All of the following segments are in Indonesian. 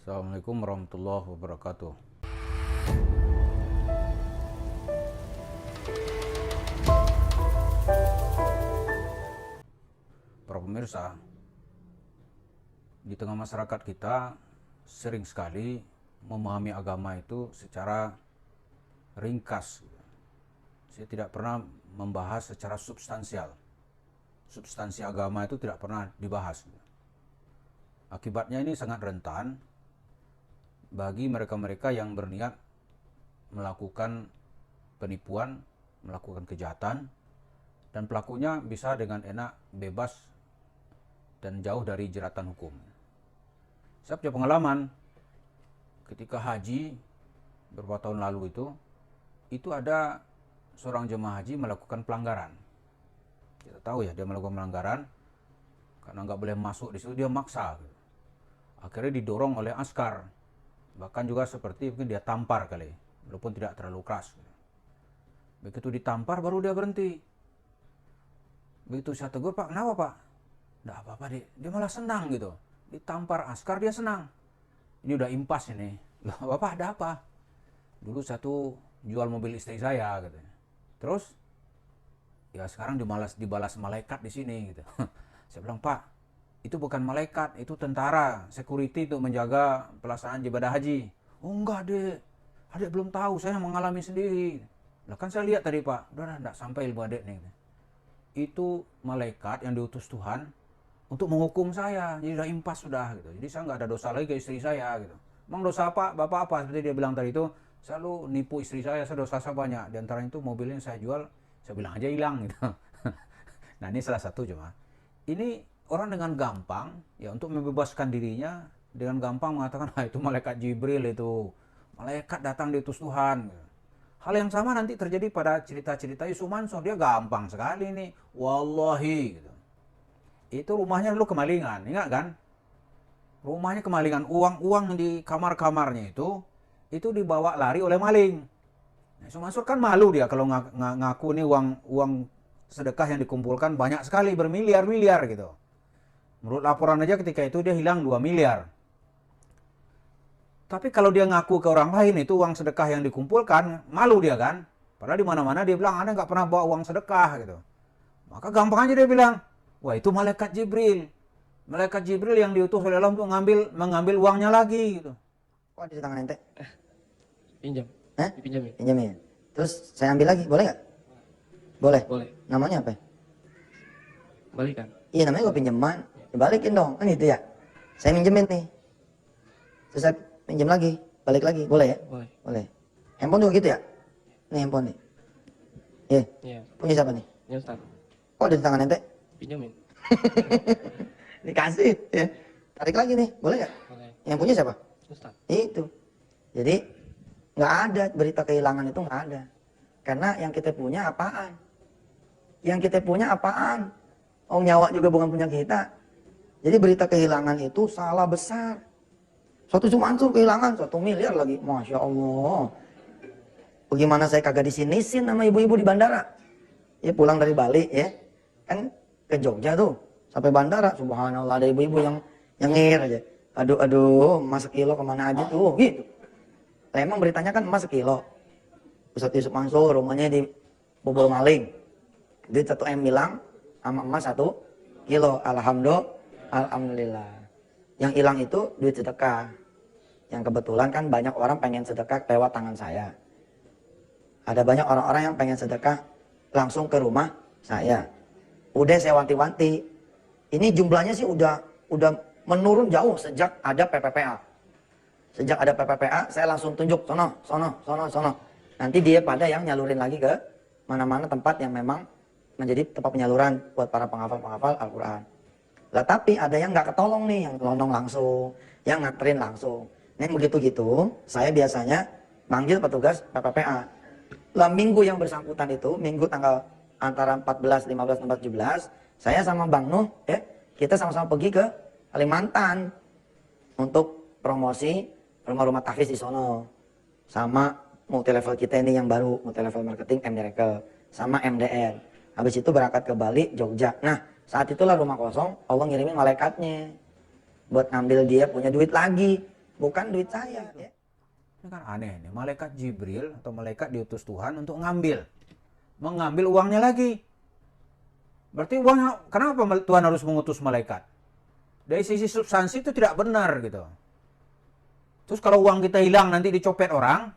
Assalamualaikum warahmatullahi wabarakatuh. Para pemirsa, di tengah masyarakat kita sering sekali memahami agama itu secara ringkas. Saya tidak pernah membahas secara substansial. Substansi agama itu tidak pernah dibahas. Akibatnya ini sangat rentan bagi mereka-mereka yang berniat melakukan penipuan, melakukan kejahatan, dan pelakunya bisa dengan enak bebas dan jauh dari jeratan hukum. Saya punya pengalaman ketika haji beberapa tahun lalu itu ada seorang jemaah haji melakukan pelanggaran. Kita tahu ya, dia melakukan pelanggaran karena nggak boleh masuk di situ, dia maksa. Akhirnya didorong oleh askar. Bahkan juga seperti mungkin dia tampar kali, walaupun tidak terlalu keras. Begitu ditampar baru dia berhenti. Begitu saya tegur, "Pak, kenapa Pak?" "Nggak apa-apa deh." Dia malah senang gitu. Ditampar askar dia senang. Ini udah impas ini. "Loh, Bapak ada apa?" "Dulu satu jual mobil istri saya," katanya. "Terus?" "Ya sekarang dibalas malaikat di sini," gitu. Saya bilang, "Pak, itu bukan malaikat, itu tentara, security untuk menjaga pelaksanaan ibadah haji." "Oh enggak dek, adek belum tahu, saya mengalami sendiri." "Lah kan saya lihat tadi Pak." "Udah enggak sampai ilmu adek nih." "Itu malaikat yang diutus Tuhan untuk menghukum saya, jadi udah impas sudah gitu. Jadi saya nggak ada dosa lagi ke istri saya gitu." "Emang dosa apa, Bapak apa?" Seperti dia bilang tadi itu, "Selalu nipu istri saya dosa saya banyak. Di antara itu mobilnya saya jual, saya bilang aja hilang gitu." Nah ini salah satu cuma. Ini orang dengan gampang ya untuk membebaskan dirinya dengan gampang mengatakan, "Ah itu malaikat Jibril itu. Malaikat datang diutus Tuhan." Hal yang sama nanti terjadi pada cerita-cerita Yusuf Mansur. Dia gampang sekali nih. "Wallahi." Gitu. Itu rumahnya dulu kemalingan, ingat kan? Rumahnya kemalingan, uang-uang di kamar-kamarnya itu dibawa lari oleh maling. Nah, Yusuf Mansur kan malu dia kalau ngaku nih uang sedekah yang dikumpulkan banyak sekali, bermiliar-miliar gitu. Menurut laporan aja ketika itu dia hilang 2 miliar. Tapi kalau dia ngaku ke orang lain itu uang sedekah yang dikumpulkan, malu dia kan? Padahal di mana-mana dia bilang, "Anda nggak pernah bawa uang sedekah," gitu. Maka gampang aja dia bilang, "Wah itu malaikat Jibril. Malaikat Jibril yang diutus oleh Allah untuk mengambil uangnya lagi," gitu. Kok ada di tangan ente? Pinjam. Hah? Dipinjamin. Pinjamin. Terus saya ambil lagi, boleh nggak? Boleh. Boleh. Namanya apa? Balikan. Iya namanya gue pinjaman. Dibalikin dong, kan gitu ya. Saya minjemin nih. Terus saya pinjam lagi, balik lagi, boleh ya? Boleh. Boleh. Handphone juga gitu ya? Nih handphone nih. Iya. Iya. Punya siapa nih? Ya Ustaz. Kok ada di tangan ente? Pinjamin. Dikasih. Ya. Tarik lagi nih, boleh nggak? Boleh. Yang punya siapa? Ustaz. Itu. Jadi nggak ada berita kehilangan itu nggak ada. Karena yang kita punya apaan? Yang kita punya apaan? Oh nyawa juga bukan punya kita. Jadi berita kehilangan itu salah besar. Suatu Yusuf Mansur kehilangan 1 miliar lagi. Masya Allah. Bagaimana saya kagak disinisin sama ibu-ibu di bandara. Ya pulang dari Bali ya. Kan ke Jogja tuh. Sampai bandara. Subhanallah ada ibu-ibu yang nyengir aja. "Aduh, emas sekilo kemana aja tuh?" Gitu. Lah emang beritanya kan emas sekilo. Ustaz Yusuf Mansur rumahnya di bobol maling. Duit 1 M hilang sama emas 1 kilo. Alhamdulillah. Yang hilang itu duit sedekah. Yang kebetulan kan banyak orang pengen sedekah lewat tangan saya. Ada banyak orang-orang yang pengen sedekah langsung ke rumah saya. Udah saya wanti-wanti. Ini jumlahnya sih udah menurun jauh sejak ada PPPA. Sejak ada PPPA, saya langsung tunjuk sono. Nanti dia pada yang nyalurin lagi ke mana-mana tempat yang memang menjadi tempat penyaluran buat para penghafal-penghafal Al-Quran. Lah tapi ada yang nggak ketolong nih, yang kelonong langsung, yang nganterin langsung. Nah begitu gitu, saya biasanya manggil petugas PPPA. Lah minggu yang bersangkutan itu, minggu tanggal antara 14, 15, 16, 17, saya sama Bang Nuh, ya, kita sama-sama pergi ke Kalimantan untuk promosi rumah-rumah tahfiz di sono. Sama multi level kita ini yang baru, multi level marketing M-Miracle, sama MDR. Habis itu berangkat ke Bali, Jogja. Nah, saat itulah rumah kosong, Allah ngirimin malaikatnya buat ngambil dia punya duit lagi. bukan duit saya. Ya. Ini kan aneh nih, malaikat Jibril atau malaikat diutus Tuhan untuk mengambil uangnya lagi. Berarti uangnya, kenapa Tuhan harus mengutus malaikat? Dari sisi substansi itu tidak benar gitu. Terus kalau uang kita hilang nanti dicopet orang,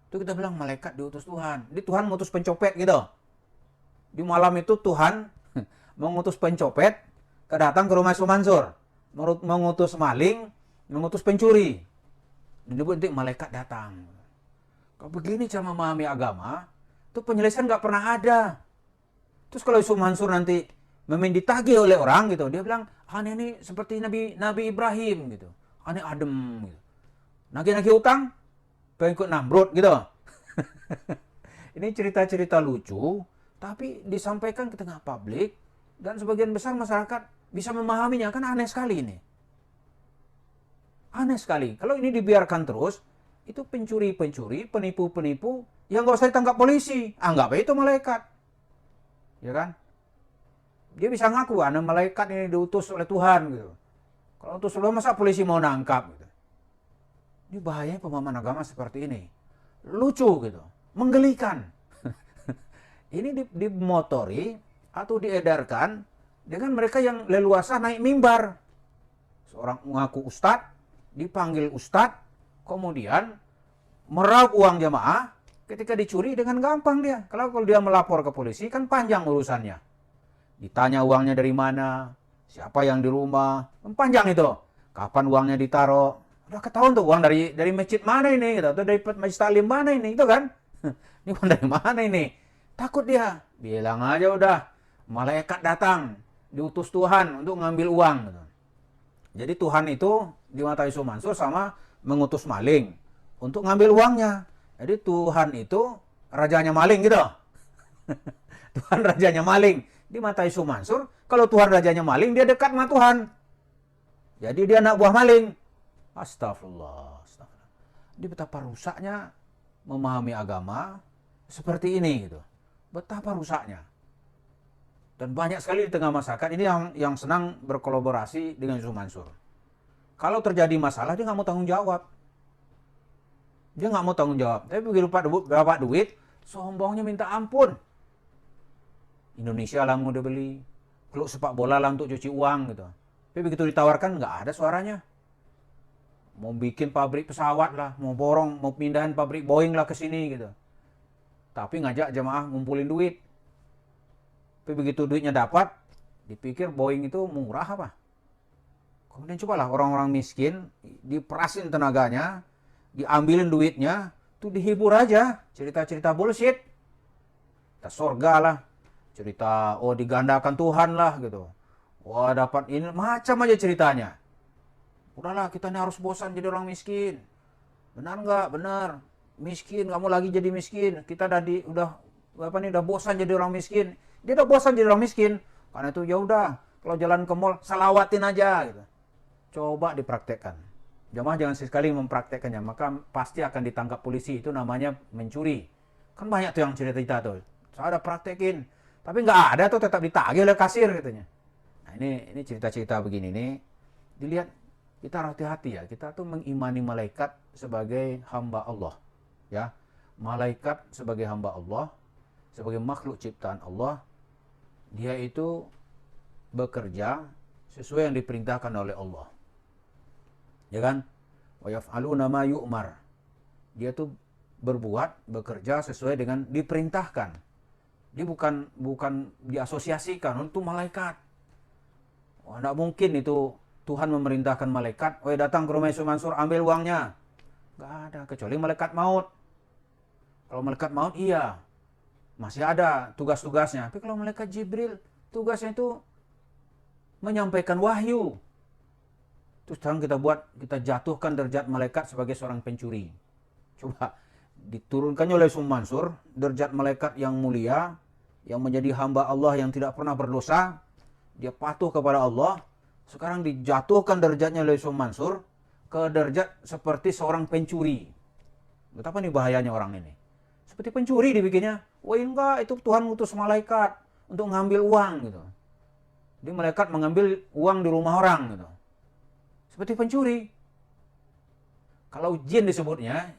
itu kita bilang malaikat diutus Tuhan. Jadi Tuhan mengutus pencopet gitu. Di malam itu Tuhan mengutus pencopet datang ke rumah Sumansur, mengutus maling, mengutus pencuri. Dan nanti malaikat datang. Kalau begini cara memahami agama, itu penyelesaian nggak pernah ada. Terus kalau Sumansur nanti ditagih oleh orang gitu, dia bilang, aneh ini seperti Nabi Ibrahim gitu, aneh adem gitu. Nagih-nagih utang, pengikut Namrud gitu. Ini cerita-cerita lucu, tapi disampaikan ke tengah publik, dan sebagian besar masyarakat bisa memahaminya, kan aneh sekali ini. Aneh sekali, kalau ini dibiarkan terus, itu pencuri-pencuri, penipu-penipu, yang nggak usah ditangkap polisi, anggap aja itu malaikat. Ya kan? Dia bisa ngaku, anak malaikat ini diutus oleh Tuhan gitu. Kalau utus oleh masa polisi mau nangkap gitu. Ini bahayanya pemahaman agama seperti ini. Lucu gitu, menggelikan. Ini dimotori atau diedarkan dengan mereka yang leluasa naik mimbar. Seorang mengaku ustadz, dipanggil ustadz, kemudian meraup uang jamaah, ketika dicuri dengan gampang dia. Kalau dia melapor ke polisi kan panjang urusannya. Ditanya uangnya dari mana, siapa yang di rumah, panjang itu. Kapan uangnya ditaruh, udah ketahuan tuh uang dari masjid mana ini, gitu. Atau dari masjid taklim mana ini, itu kan. Ini uang dari mana ini? Takut dia, bilang aja udah, malaikat datang, diutus Tuhan untuk ngambil uang. Gitu. Jadi Tuhan itu di mata Yusuf Mansur sama mengutus maling untuk ngambil uangnya. Jadi Tuhan itu rajanya maling gitu. Tuhan rajanya maling. Di mata Yusuf Mansur, kalau Tuhan rajanya maling, dia dekat sama Tuhan. Jadi dia anak buah maling. Astagfirullah. Dia betapa rusaknya memahami agama seperti ini gitu. Betapa rusaknya. Dan banyak sekali di tengah masyarakat ini yang senang berkolaborasi dengan Yusuf Mansur. Kalau terjadi masalah, dia nggak mau tanggung jawab. Dia nggak mau tanggung jawab. Tapi begitu dapat duit, sombongnya minta ampun. Indonesia lah mau dibeli, klub sepak bola lah untuk cuci uang gitu. Tapi begitu ditawarkan nggak ada suaranya. Mau bikin pabrik pesawat lah, mau pindahin pabrik Boeing lah ke sini gitu. Tapi ngajak jemaah ngumpulin duit. Tapi begitu duitnya dapat, dipikir Boeing itu murah apa. Kemudian cobalah orang-orang miskin, diperasin tenaganya, diambilin duitnya, tuh dihibur aja, cerita-cerita bullshit. Kita surga lah. Cerita, digandakan Tuhan lah gitu. Wah dapat ini, macam aja ceritanya. Udahlah kita ini harus bosan jadi orang miskin. Benar nggak? Benar. Miskin, kamu lagi jadi miskin. Kita udah bosan jadi orang miskin. Dia udah bosan jadi orang miskin. Karena itu ya udah, kalau jalan ke mall salawatin aja gitu. Coba dipraktekkan. Jamaah jangan sekali mempraktekkannya, maka pasti akan ditangkap polisi. Itu namanya mencuri. Kan banyak tuh yang cerita-cerita tuh. Saya ada praktekin. Tapi nggak ada tuh, tetap ditagih oleh kasir katanya. Nah ini cerita-cerita begini nih, dilihat kita harus hati-hati ya. Kita tuh mengimani malaikat sebagai hamba Allah, ya. Malaikat sebagai hamba Allah, sebagai makhluk ciptaan Allah, dia itu bekerja sesuai yang diperintahkan oleh Allah, ya kan? Wa yaf'aluna ma yu'mar. Dia tuh bekerja sesuai dengan diperintahkan. Dia bukan diasosiasikan, itu malaikat. Wah, tidak mungkin itu Tuhan memerintahkan malaikat, datang ke rumah Yusuf Mansur, ambil uangnya. Nggak ada, kecuali malaikat maut. Kalau malaikat maut, iya. Masih ada tugas-tugasnya. Tapi kalau malaikat Jibril, tugasnya itu menyampaikan wahyu. Terus sekarang kita jatuhkan derajat malaikat sebagai seorang pencuri. Coba, diturunkannya oleh Yusuf Mansur, derajat malaikat yang mulia, yang menjadi hamba Allah yang tidak pernah berdosa, dia patuh kepada Allah, sekarang dijatuhkan derajatnya oleh Yusuf Mansur ke derajat seperti seorang pencuri. Betapa nih bahayanya orang ini. Seperti pencuri dibikinnya. Wah enggak, itu Tuhan ngutus malaikat untuk ngambil uang gitu. Dia malaikat mengambil uang di rumah orang gitu. Seperti pencuri. Kalau jin disebutnya,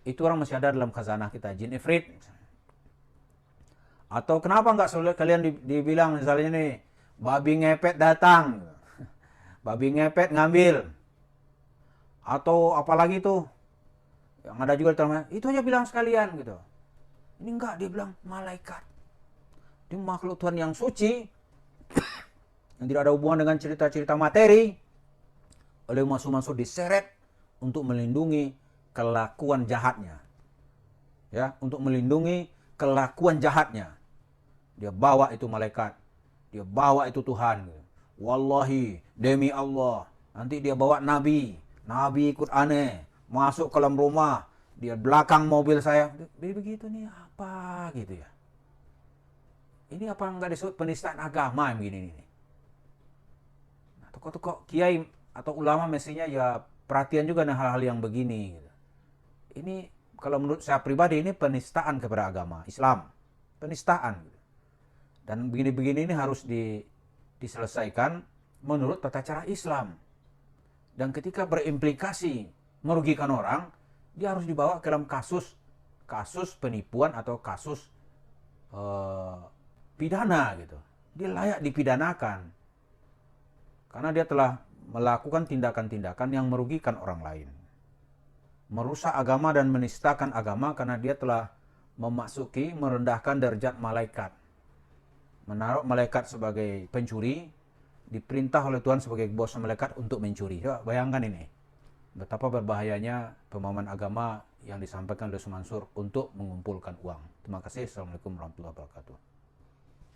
itu orang masih ada dalam khazanah kita, jin ifrit. Atau kenapa nggak kalian dibilang misalnya nih, babi ngepet datang, babi ngepet ngambil, atau apalagi tuh, yang ada juga di dalam, itu aja bilang sekalian gitu. Ini enggak, dia bilang malaikat. Dia makhluk Tuhan yang suci, yang tidak ada hubungan dengan cerita-cerita materi, oleh masuk-masuk diseret untuk melindungi kelakuan jahatnya. Ya, untuk melindungi kelakuan jahatnya. Dia bawa itu malaikat, dia bawa itu Tuhan. Wallahi, demi Allah, nanti dia bawa nabi ikut aneh, masuk ke dalam rumah, dia belakang mobil saya. Begitu nih apa gitu ya. Ini apa enggak disebut penistaan agama yang begini nih. Nah, tokoh-tokoh kiai atau ulama mestinya ya perhatian juga dengan hal-hal yang begini gitu. Ini kalau menurut saya pribadi ini penistaan kepada agama Islam. Penistaan gitu. Dan begini-begini ini harus diselesaikan menurut tata cara Islam. Dan ketika berimplikasi merugikan orang, dia harus dibawa ke dalam kasus penipuan atau kasus pidana gitu. Dia layak dipidanakan. Karena dia telah melakukan tindakan-tindakan yang merugikan orang lain. Merusak agama dan menistakan agama karena dia telah merendahkan derajat malaikat. Menaruh malaikat sebagai pencuri, diperintah oleh Tuhan sebagai bos malaikat untuk mencuri. Coba bayangkan ini. Betapa berbahayanya pemahaman agama yang disampaikan oleh Mansur untuk mengumpulkan uang. Terima kasih. Assalamualaikum warahmatullahi wabarakatuh.